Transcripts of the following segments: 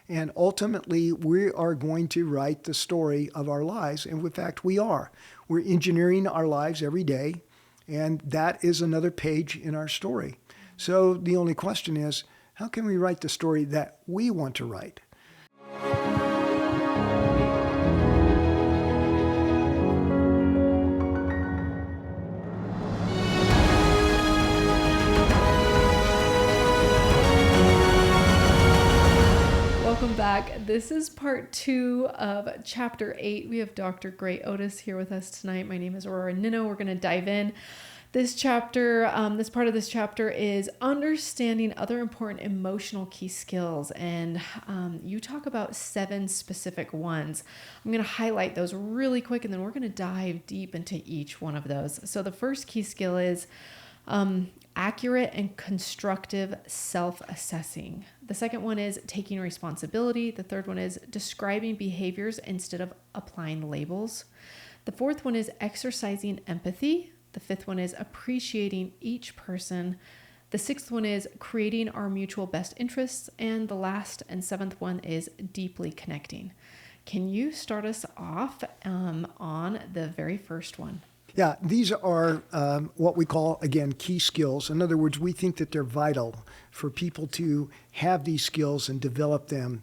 And ultimately, we are going to write the story of our lives. And in fact, we are. We're engineering our lives every day. And that is another page in our story. So the only question is, how can we write the story that we want to write? Welcome back. This is part 2 of chapter 8. We have Dr. Gray Otis here with us tonight. My name is Aurora Nino. We're going to dive in. This chapter, this part of this chapter is understanding other important emotional key skills. And you talk about 7 specific ones. I'm going to highlight those really quick, and then we're going to dive deep into each one of those. So the first key skill is accurate and constructive self-assessing. The second one is taking responsibility. The third one is describing behaviors instead of applying labels. The fourth one is exercising empathy. The fifth one is appreciating each person. The sixth one is creating our mutual best interests. And the last and 7th one is deeply connecting. Can you start us off on the very first one? Yeah, these are what we call, again, key skills. In other words, we think that they're vital for people to have these skills and develop them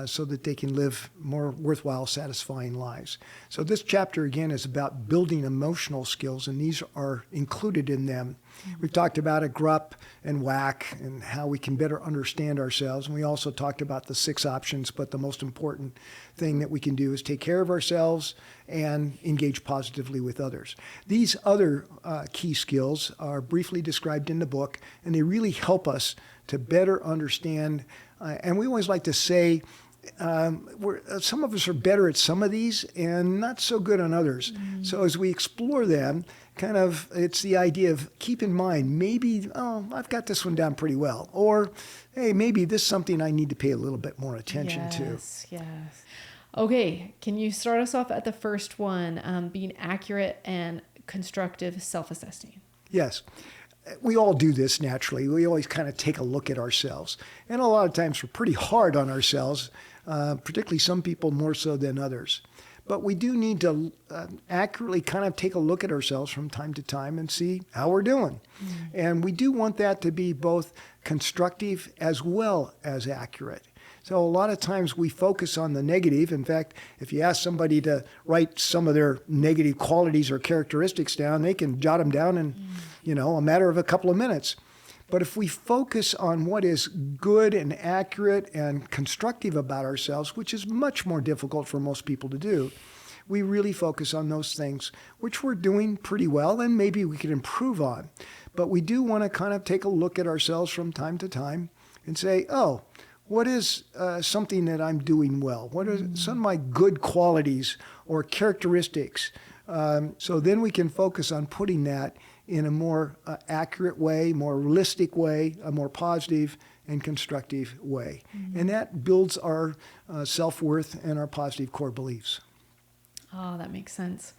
so that they can live more worthwhile, satisfying lives. So this chapter, again, is about building emotional skills, and these are included in them. We've talked about a GRUP and WAC and how we can better understand ourselves. And we also talked about the 6 options, but the most important thing that we can do is take care of ourselves and engage positively with others. These other key skills are briefly described in the book, and they really help us to better understand. And we always like to say, some of us are better at some of these and not so good on others. Mm-hmm. So as we explore them, it's the idea of keep in mind, maybe, I've got this one down pretty well. Or, hey, maybe this is something I need to pay a little bit more attention to. Yes. Okay, can you start us off at the first one, being accurate and constructive self-assessing? Yes. We all do this naturally. We always kind of take a look at ourselves. And a lot of times we're pretty hard on ourselves, particularly some people more so than others. But we do need to accurately kind of take a look at ourselves from time to time and see how we're doing. Mm-hmm. And we do want that to be both constructive as well as accurate. So a lot of times we focus on the negative. In fact, if you ask somebody to write some of their negative qualities or characteristics down, they can jot them down in, a matter of a couple of minutes. But if we focus on what is good and accurate and constructive about ourselves, which is much more difficult for most people to do, we really focus on those things which we're doing pretty well and maybe we could improve on. But we do want to kind of take a look at ourselves from time to time and say, what is something that I'm doing well? What are some of my good qualities or characteristics? So then we can focus on putting that in a more accurate way, more realistic way, a more positive and constructive way. Mm-hmm. And that builds our self-worth and our positive core beliefs. Oh, that makes sense.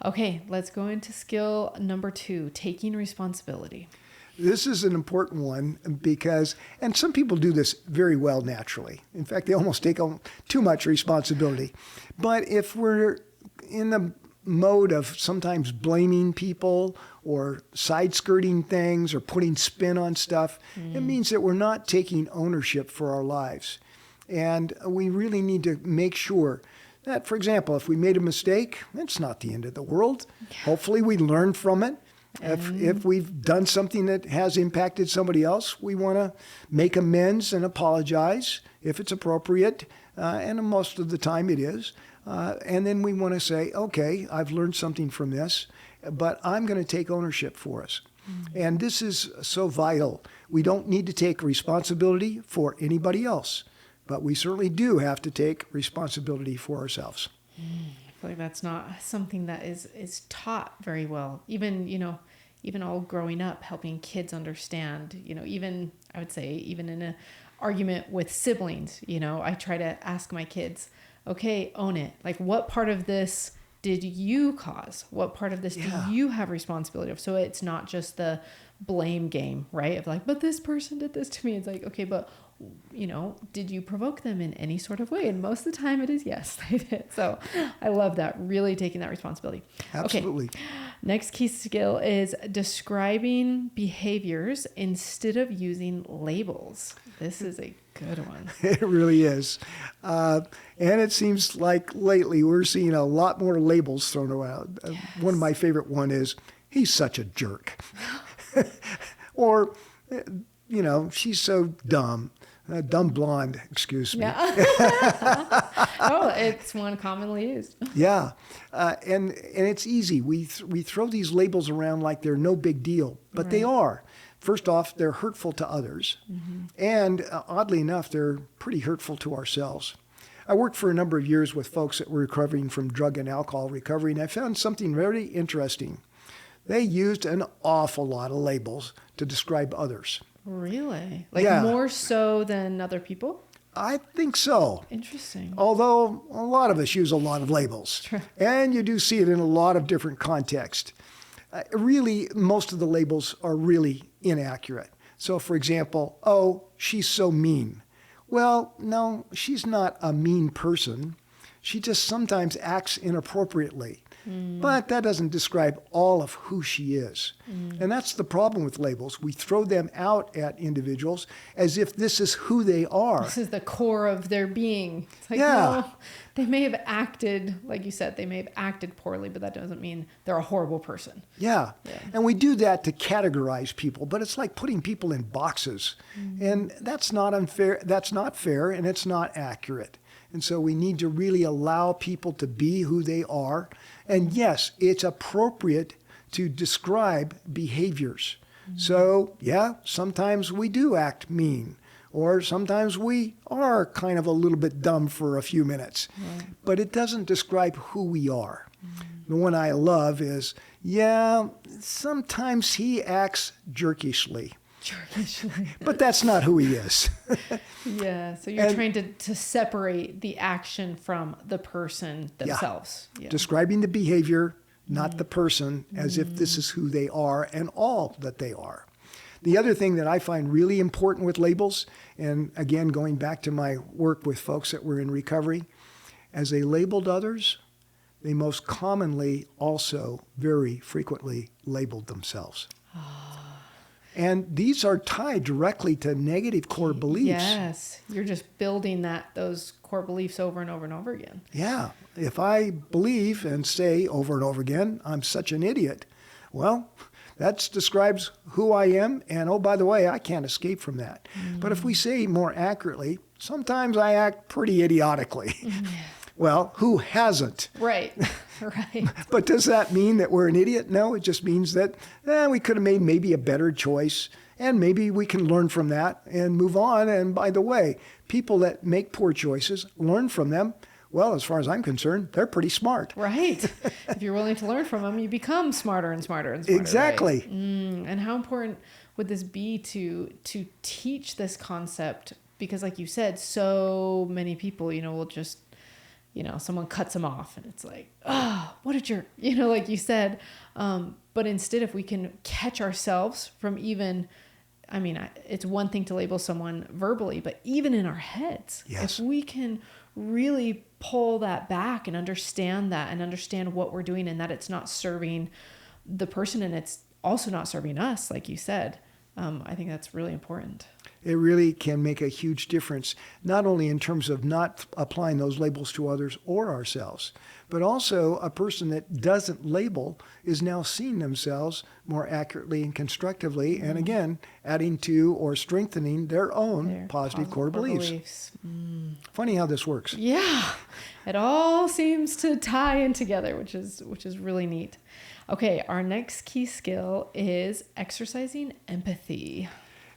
Okay, let's go into skill number 2, taking responsibility. This is an important one because, and some people do this very well naturally. In fact, they almost take on too much responsibility. But if we're in the mode of sometimes blaming people or side-skirting things or putting spin on stuff, it means that we're not taking ownership for our lives. And we really need to make sure that, for example, if we made a mistake, it's not the end of the world. Yeah. Hopefully we learn from it. If we've done something that has impacted somebody else, we want to make amends and apologize if it's appropriate, and most of the time it is. And then we want to say, okay, I've learned something from this, but I'm going to take ownership for us. Mm-hmm. And this is so vital. We don't need to take responsibility for anybody else, but we certainly do have to take responsibility for ourselves. I feel like that's not something that is taught very well. Even all growing up, helping kids understand, even, I would say, even in an argument with siblings, I try to ask my kids, okay, own it. Like, what part of this did you cause? What part of this do you have responsibility of? So it's not just the blame game, right? Of like, but this person did this to me. It's like, okay, but did you provoke them in any sort of way? And most of the time it is yes, they did. So I love that, really taking that responsibility. Absolutely. Okay. Next key skill is describing behaviors instead of using labels. This is a good one. It really is. And it seems like lately we're seeing a lot more labels thrown around. Yes. One of my favorite one is, he's such a jerk. Or, she's so dumb. Dumb blonde, excuse me. Yeah. Oh, it's one commonly used. Yeah. And it's easy. We throw these labels around like they're no big deal, but they are. First off, they're hurtful to others. Mm-hmm. And oddly enough, they're pretty hurtful to ourselves. I worked for a number of years with folks that were recovering from drug and alcohol recovery, and I found something very interesting. They used an awful lot of labels to describe others. Really? Like Yeah. more so than other people? I think so. Interesting. Although a lot of us use a lot of labels. Sure. And you do see it in a lot of different contexts. Really, most of the labels are really inaccurate. So, for example, oh, she's so mean. Well, no, she's not a mean person. She just sometimes acts inappropriately. But that doesn't describe all of who she is. And that's the problem with labels. We throw them out at individuals as if this is who they are. This is the core of their being. It's like, Yeah. no, they may have acted, like you said, they may have acted poorly, but that doesn't mean they're a horrible person. Yeah. Yeah. And we do that to categorize people, but it's like putting people in boxes. And that's not unfair. That's not fair, and it's not accurate. And so we need to really allow people to be who they are. And yes, it's appropriate to describe behaviors. So, yeah, sometimes we do act mean, or sometimes we are kind of a little bit dumb for a few minutes. Right. But it doesn't describe who we are. The one I love is, yeah, sometimes he acts jerkishly. But that's not who he is. Yeah, so you're trying to separate the action from the person themselves. Yeah. Describing the behavior, not the person, as if this is who they are and all that they are. The other thing that I find really important with labels, and again, going back to my work with folks that were in recovery, as they labeled others, they most commonly also very frequently labeled themselves. And these are tied directly to negative core beliefs. Yes, you're just building those core beliefs over and over and over again. Yeah. If I believe and say over and over again, I'm such an idiot, well, that describes who I am. And oh, by the way, I can't escape from that. But if we say more accurately, sometimes I act pretty idiotically. Well, who hasn't? Right, right. But does that mean that we're an idiot? No, it just means that we could have made maybe a better choice, and maybe we can learn from that and move on. And by the way, people that make poor choices, learn from them. Well, as far as I'm concerned, they're pretty smart. Right. If you're willing to learn from them, you become smarter and smarter and smarter. Exactly. Right? And how important would this be to teach this concept? Because like you said, so many people, will just, someone cuts them off and it's like, oh, what a jerk, like you said. But instead, if we can catch ourselves from it's one thing to label someone verbally, but even in our heads, Yes. if we can really pull that back and understand that and understand what we're doing and that it's not serving the person and it's also not serving us, like you said, I think that's really important. It really can make a huge difference, not only in terms of not applying those labels to others or ourselves, but also a person that doesn't label is now seeing themselves more accurately and constructively, and again, adding to or strengthening their own positive core beliefs. Funny how this works. Yeah, it all seems to tie in together, which is really neat. Okay, our next key skill is exercising empathy.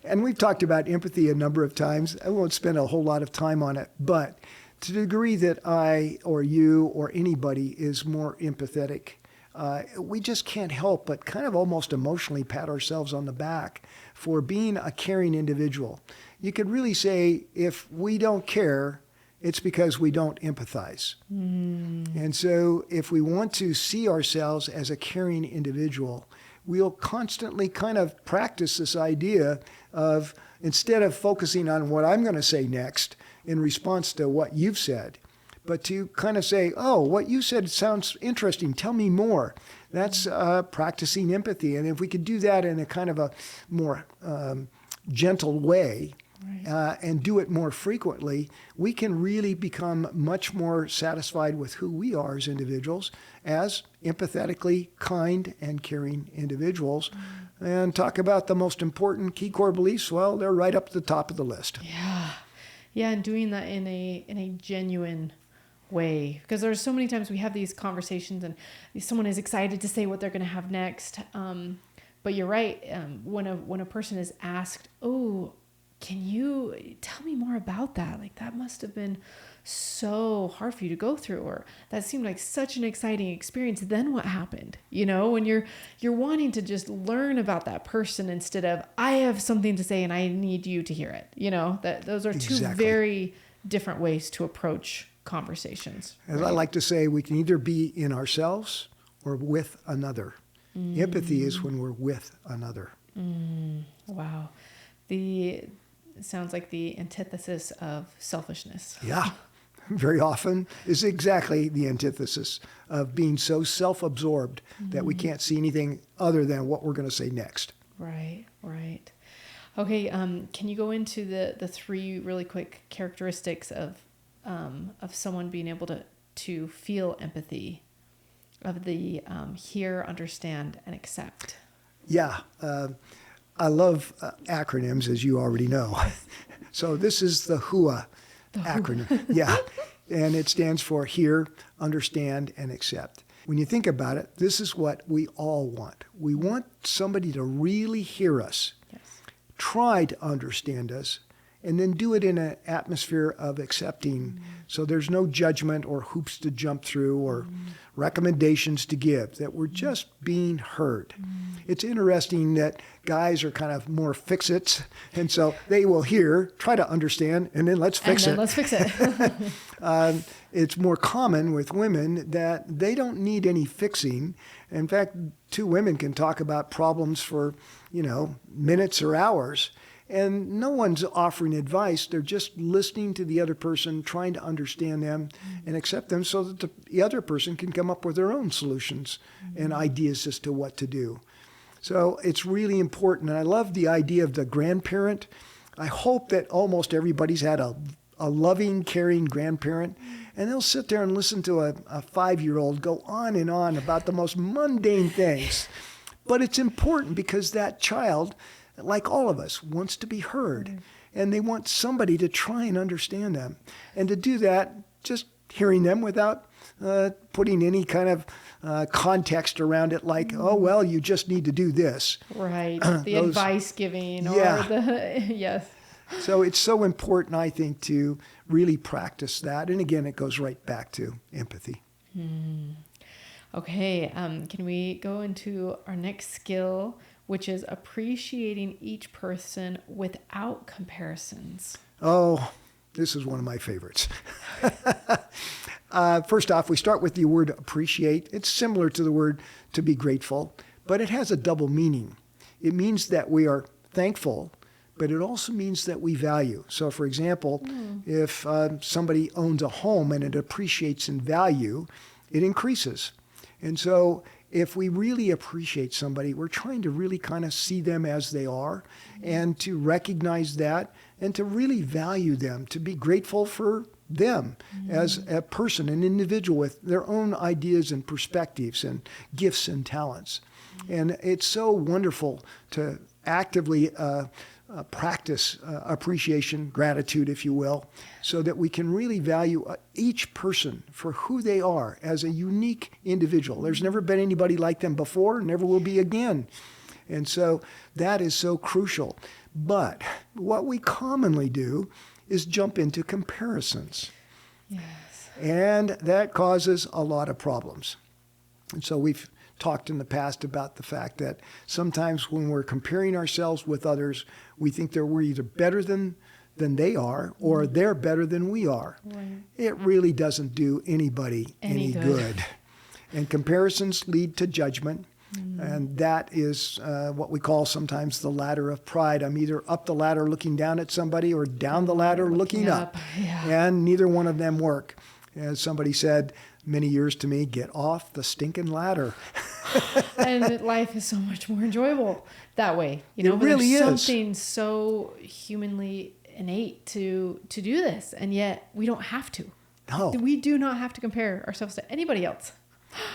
And we've talked about empathy a number of times. I won't spend a whole lot of time on it, but to the degree that I or you or anybody is more empathetic, we just can't help but kind of almost emotionally pat ourselves on the back for being a caring individual. You could really say if we don't care, it's because we don't empathize. And so if we want to see ourselves as a caring individual, we'll constantly kind of practice this idea of, instead of focusing on what I'm going to say next in response to what you've said, but to kind of say, oh, what you said sounds interesting. Tell me more. That's practicing empathy. And if we could do that in a kind of a more gentle way, Right. and do it more frequently, we can really become much more satisfied with who we are as individuals, as empathetically kind and caring individuals. And talk about the most important key core beliefs, well, they're right up at the top of the list. Yeah. Yeah, and doing that in a genuine way, because there's so many times we have these conversations and someone is excited to say what they're going to have next. But you're right. When a person is asked, oh, can you tell me more about that? Like, that must have been so hard for you to go through, or that seemed like such an exciting experience. Then what happened? When you're wanting to just learn about that person instead of, I have something to say and I need you to hear it. That those are two Exactly. very different ways to approach conversations. As I like to say, we can either be in ourselves or with another. Empathy is when we're with another. Wow. It sounds like the antithesis of selfishness. Yeah, very often is exactly the antithesis of being so self-absorbed that we can't see anything other than what we're going to say next. Right. Okay, can you go into the three really quick characteristics of someone being able to feel empathy, of the hear, understand, and accept? Yeah, I love acronyms, as you already know. So this is the HUA acronym. Yeah, and it stands for hear, understand, and accept. When you think about it, this is what we all want. We want somebody to really hear us, Yes. try to understand us, and then do it in an atmosphere of accepting. So there's no judgment or hoops to jump through or recommendations to give, that we're just being heard. It's interesting that guys are kind of more fix-its, and so they will hear, try to understand, and then let's fix it. Let's fix it. It's more common with women that they don't need any fixing. In fact, two women can talk about problems for, minutes or hours. And no one's offering advice. They're just listening to the other person, trying to understand them and accept them so that the other person can come up with their own solutions and ideas as to what to do. So it's really important. And I love the idea of the grandparent. I hope that almost everybody's had a loving, caring grandparent. And they'll sit there and listen to a 5-year-old go on and on about the most mundane things. But it's important because that child, like all of us, wants to be heard. And they want somebody to try and understand them. And to do that, just hearing them without putting any kind of context around it, like, oh, well, you just need to do this. Right. The advice giving or yes. So it's so important, I think, to really practice that. And again, it goes right back to empathy. Okay. Can we go into our next skill, which is appreciating each person without comparisons? Oh, this is one of my favorites. First off, we start with the word appreciate. It's similar to the word to be grateful, but it has a double meaning. It means that we are thankful, but it also means that we value. So, for example, if somebody owns a home and it appreciates in value, it increases. And so if we really appreciate somebody, we're trying to really kind of see them as they are and to recognize that and to really value them, to be grateful for them as a person, an individual with their own ideas and perspectives and gifts and talents. And it's so wonderful to actively practice appreciation, gratitude, if you will, so that we can really value each person for who they are as a unique individual. There's never been anybody like them before, never will be again. And so that is so crucial. But what we commonly do is jump into comparisons. Yes. And that causes a lot of problems. And so we've talked in the past about the fact that sometimes when we're comparing ourselves with others, we think that we're either better than they are or they're better than we are. Right. It really doesn't do anybody any good. And comparisons lead to judgment. And that is what we call sometimes the ladder of pride. I'm either up the ladder looking down at somebody or down the ladder looking up. Yeah. And neither one of them work. As somebody said many years to me, get off the stinking ladder. And life is so much more enjoyable that way. It really there's is. something so humanly innate to do this, and yet we don't have to. No. We do not have to compare ourselves to anybody else.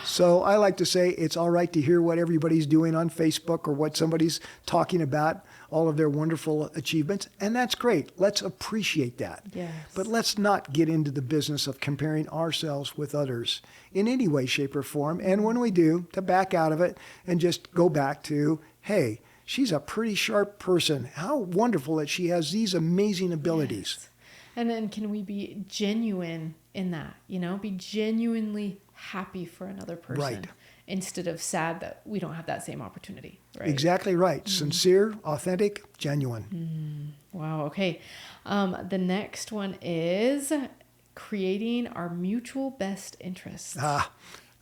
So I like to say it's all right to hear what everybody's doing on Facebook or what somebody's talking about, all of their wonderful achievements. And that's great. Let's appreciate that. Yes. But let's not get into the business of comparing ourselves with others in any way, shape, or form. And when we do, to back out of it and just go back to, hey, she's a pretty sharp person. How wonderful that she has these amazing abilities. Yes. And then can we be genuine in that, be genuinely happy for another person Right. instead of sad that we don't have that same opportunity, right? Exactly right. Sincere, authentic, genuine. Wow. Okay. The next one is creating our mutual best interests. I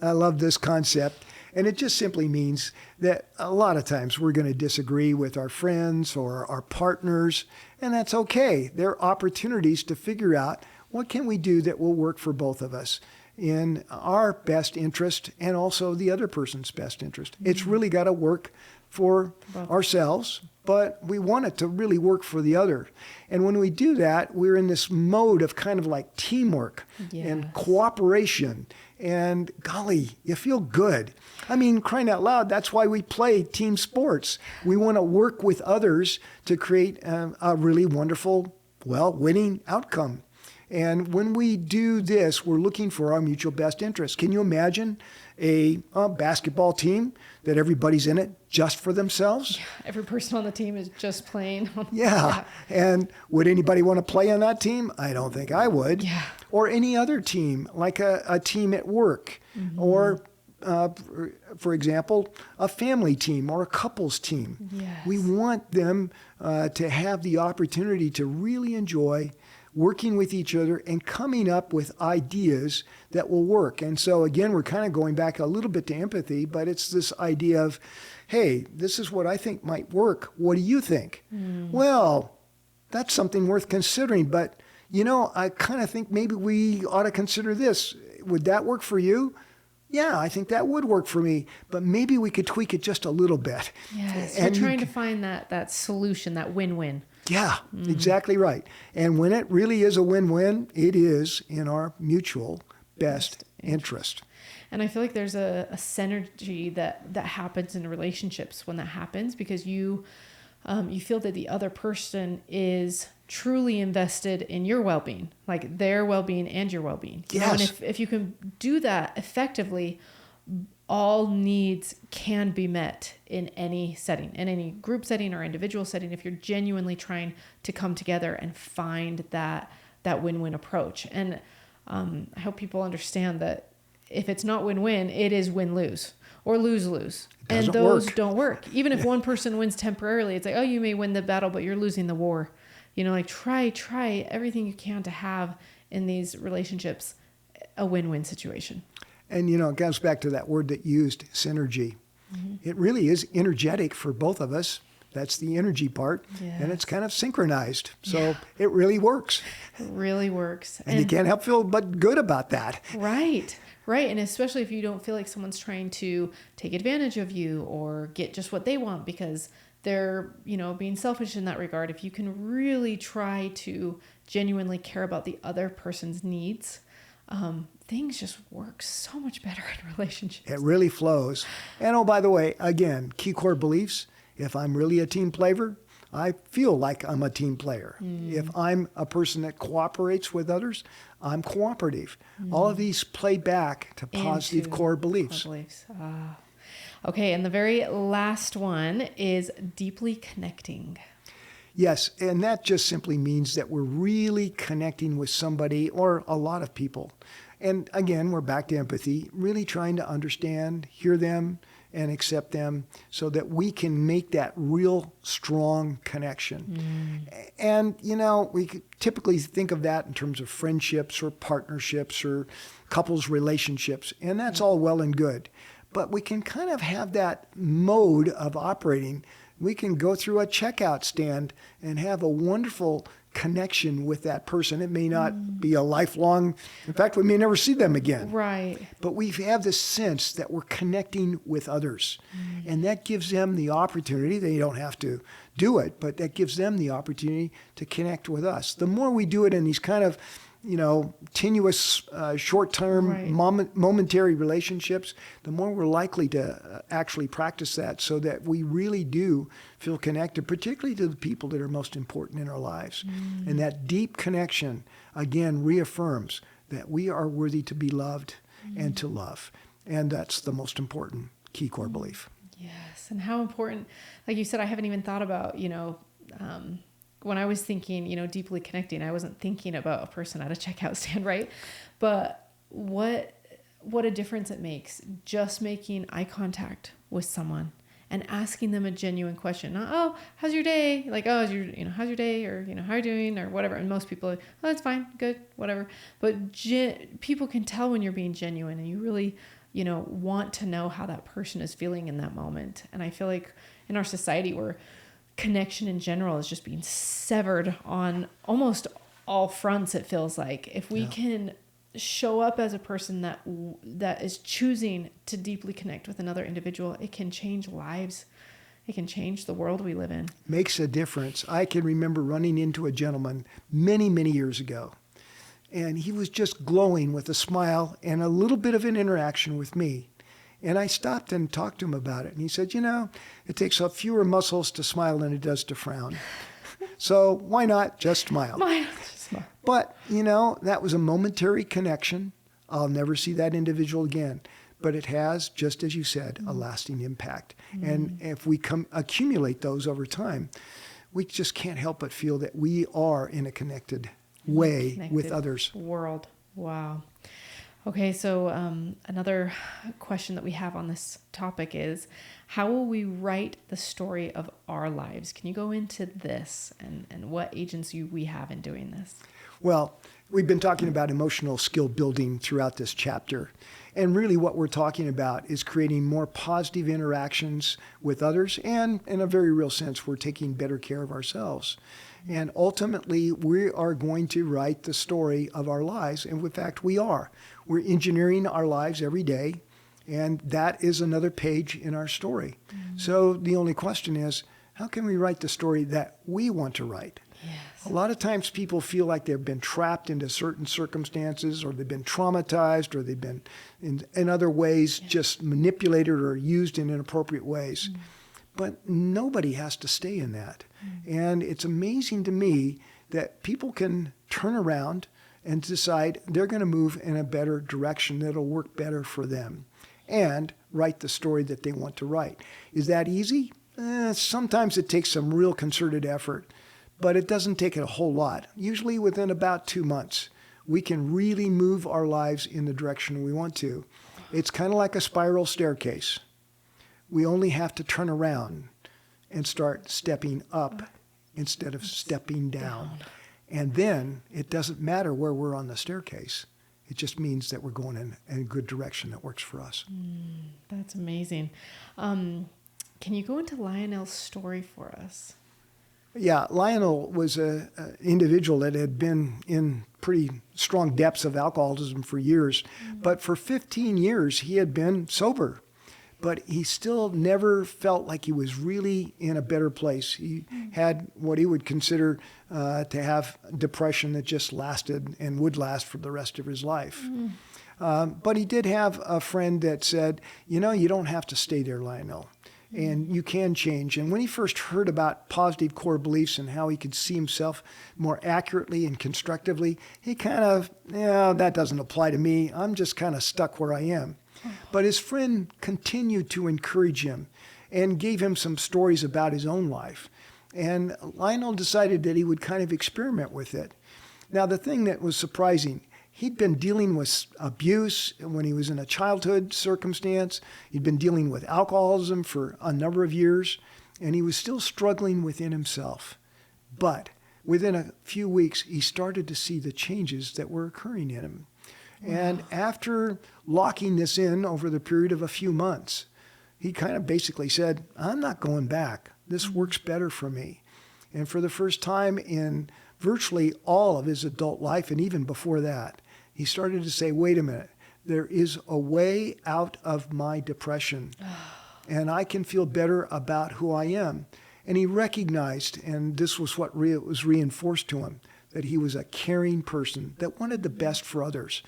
love this concept. And it just simply means that a lot of times we're going to disagree with our friends or our partners, and that's okay. There are opportunities to figure out what can we do that will work for both of us in our best interest and also the other person's best interest. It's really got to work for ourselves, but we want it to really work for the other. And when we do that, we're in this mode of kind of like teamwork and Yes. cooperation. And golly, you feel good. I mean, crying out loud, that's why we play team sports. We want to work with others to create a really wonderful, winning outcome. And when we do this, we're looking for our mutual best interest. Can you imagine a basketball team that everybody's in it just for themselves? Every person on the team is just playing. Yeah. And would anybody want to play on that team? I don't think I would. Yeah. Or any other team, like a team at work, or, for example, a family team or a couples team. Yes. We want them to have the opportunity to really enjoy working with each other and coming up with ideas that will work. And so again, we're kind of going back a little bit to empathy, but it's this idea of, hey, this is what I think might work. What do you think? Well, that's something worth considering, but I kind of think maybe we ought to consider this. Would that work for you? Yeah, I think that would work for me, but maybe we could tweak it just a little bit. Yes. And You're trying to find that solution, that win-win. Yeah, exactly right. And when it really is a win-win, it is in our mutual best interest. And I feel like there's a synergy that happens in relationships when that happens, because you feel that the other person is truly invested in your well-being, like their well-being and your well-being. Yes. And if you can do that effectively, all needs can be met in any setting, in any group setting or individual setting, if you're genuinely trying to come together and find that win-win approach. And I hope people understand that if it's not win-win, it is win-lose or lose-lose. And those don't work. Even if one person wins temporarily, it's like, oh, you may win the battle, but you're losing the war. Try everything you can to have in these relationships a win-win situation. And, it comes back to that word that you used, synergy. It really is energetic for both of us. That's the energy part. Yes. And it's kind of synchronized. So it really works. It really works. And you can't help feel but good about that. Right. And especially if you don't feel like someone's trying to take advantage of you or get just what they want because they're, being selfish in that regard. If you can really try to genuinely care about the other person's needs, things just work so much better in relationships. It really flows. And by the way, again, key core beliefs. If I'm really a team player, I feel like I'm a team player. If I'm a person that cooperates with others, I'm cooperative. All of these play back to positive core beliefs. Okay, and the very last one is deeply connecting. Yes, and that just simply means that we're really connecting with somebody or a lot of people. And again, we're back to empathy, really trying to understand, hear them, and accept them so that we can make that real strong connection. And, we typically think of that in terms of friendships or partnerships or couples relationships, and that's all well and good. but we can kind of have that mode of operating. We can go through a checkout stand and have a wonderful connection with that person. It may not be a lifelong, in fact, we may never see them again. Right. But we have this sense that we're connecting with others. And that gives them the opportunity, they don't have to do it, but that gives them the opportunity to connect with us. The more we do it in these kind of, tenuous, short-term, Right. momentary relationships, the more we're likely to actually practice that so that we really do feel connected, particularly to the people that are most important in our lives. And that deep connection, again, reaffirms that we are worthy to be loved and to love. And that's the most important key core belief. Yes. And how important, like you said, I haven't even thought about, when I was thinking, deeply connecting, I wasn't thinking about a person at a checkout stand, right? But what a difference it makes just making eye contact with someone and asking them a genuine question. Not, oh, how's your day? Like, oh, how's your day? Or, how are you doing? Or whatever. And most people are, oh, it's fine, good, whatever. But people can tell when you're being genuine and you really, want to know how that person is feeling in that moment. And I feel like in our society where connection in general is just being severed on almost all fronts, it feels like. If we can show up as a person that is choosing to deeply connect with another individual, it can change lives. It can change the world we live in. Makes a difference. I can remember running into a gentleman many, many years ago, and he was just glowing with a smile and a little bit of an interaction with me. And I stopped and talked to him about it. And he said, it takes up fewer muscles to smile than it does to frown. So why not just smile? Why not just smile? But, that was a momentary connection. I'll never see that individual again. But it has, just as you said, a lasting impact. And if we accumulate those over time, we just can't help but feel that we are in a connected way with others. World. Wow. Okay, so another question that we have on this topic is, how will we write the story of our lives? Can you go into this and what agency we have in doing this? Well, we've been talking about emotional skill building throughout this chapter. And really what we're talking about is creating more positive interactions with others. And in a very real sense, we're taking better care of ourselves. And ultimately, we are going to write the story of our lives. And in fact, we are. We're engineering our lives every day. And that is another page in our story. So the only question is, how can we write the story that we want to write? Yes. A lot of times people feel like they've been trapped into certain circumstances, or they've been traumatized, or they've been in other ways just manipulated or used in inappropriate ways. But nobody has to stay in that. And it's amazing to me that people can turn around and decide they're going to move in a better direction that'll work better for them and write the story that they want to write. Is that easy? Sometimes it takes some real concerted effort, but it doesn't take a whole lot. Usually within about 2 months, we can really move our lives in the direction we want to. It's kind of like a spiral staircase. We only have to turn around and start stepping up instead of stepping down. And then it doesn't matter where we're on the staircase. It just means that we're going in a good direction that works for us. That's amazing. Can you go into Lionel's story for us? Yeah, Lionel was an individual that had been in pretty strong depths of alcoholism for years. But for 15 years, he had been sober. But he still never felt like he was really in a better place. He had what he would consider to have depression that just lasted and would last for the rest of his life. But he did have a friend that said, you don't have to stay there, Lionel, and you can change. And when he first heard about positive core beliefs and how he could see himself more accurately and constructively, he kind of, that doesn't apply to me. I'm just kind of stuck where I am. But his friend continued to encourage him and gave him some stories about his own life. And Lionel decided that he would kind of experiment with it. Now, the thing that was surprising, he'd been dealing with abuse when he was in a childhood circumstance. He'd been dealing with alcoholism for a number of years, and he was still struggling within himself. But within a few weeks, he started to see the changes that were occurring in him. And after locking this in over the period of a few months, he kind of basically said, I'm not going back. This works better for me. And for the first time in virtually all of his adult life, and even before that, he started to say, wait a minute, there is a way out of my depression. And I can feel better about who I am. And he recognized, and this was what was reinforced to him, that he was a caring person that wanted the best for others.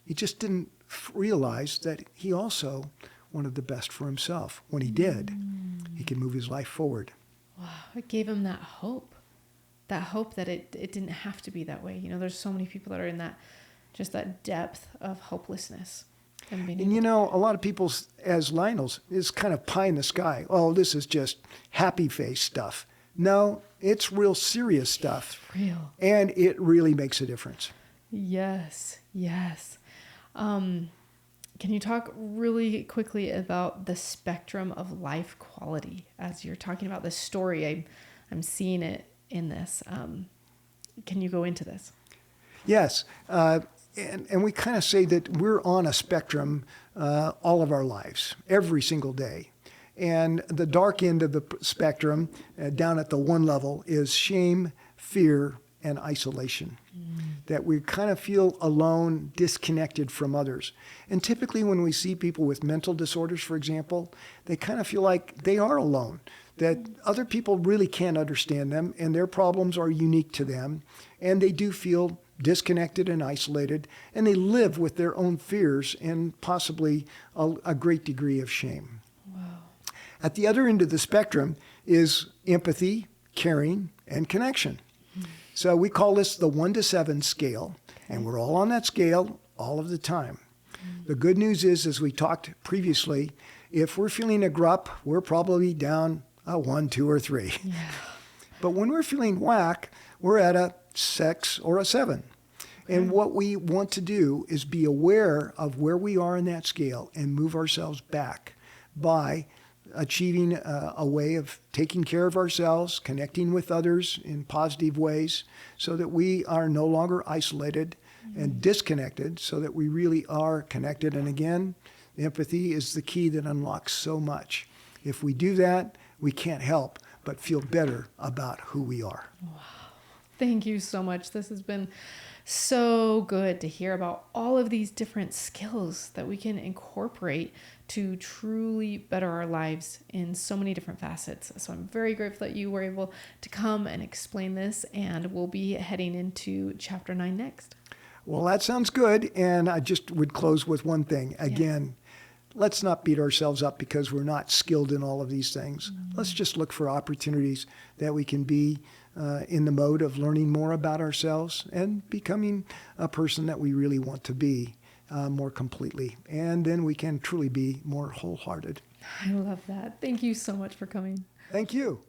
He just didn't realize that he also wanted the best for himself. When he did, he could move his life forward. Wow, it gave him that hope that it didn't have to be that way. You know, there's so many people that are in that, just that depth of hopelessness. And you know, a lot of people, as Lionel's, is kind of pie in the sky. Oh, this is just happy face stuff. No, it's real serious stuff. It's real. And it really makes a difference. Yes, yes. Can you talk really quickly about the spectrum of life quality as you're talking about this story? I'm seeing it in this. Can you go into this? Yes. And we kind of say that we're on a spectrum all of our lives, every single day. And the dark end of the spectrum, down at the one level, is shame, fear, and isolation. That we kind of feel alone, disconnected from others. And typically when we see people with mental disorders, for example, they kind of feel like they are alone, that other people really can't understand them, and their problems are unique to them. And they do feel disconnected and isolated, and they live with their own fears and possibly a great degree of shame. Wow. At the other end of the spectrum is empathy, caring, and connection. So we call this the 1 to 7 scale, and we're all on that scale all of the time. The good news is, as we talked previously, if we're feeling a grup, we're probably down a 1, 2, or 3. Yeah. But when we're feeling whack, we're at a 6 or a 7. And what we want to do is be aware of where we are in that scale and move ourselves back by achieving a way of taking care of ourselves, connecting with others in positive ways, so that we are no longer isolated and disconnected, so that we really are connected. And again, empathy is the key that unlocks so much. If we do that, we can't help but feel better about who we are. Wow. Thank you so much. This has been so good to hear about all of these different skills that we can incorporate to truly better our lives in so many different facets. So I'm very grateful that you were able to come and explain this, and we'll be heading into chapter 9 next. Well, that sounds good. And I just would close with one thing. Again, let's not beat ourselves up because we're not skilled in all of these things. Let's just look for opportunities that we can be in the mode of learning more about ourselves and becoming a person that we really want to be more completely. And then we can truly be more wholehearted. I love that. Thank you so much for coming. Thank you.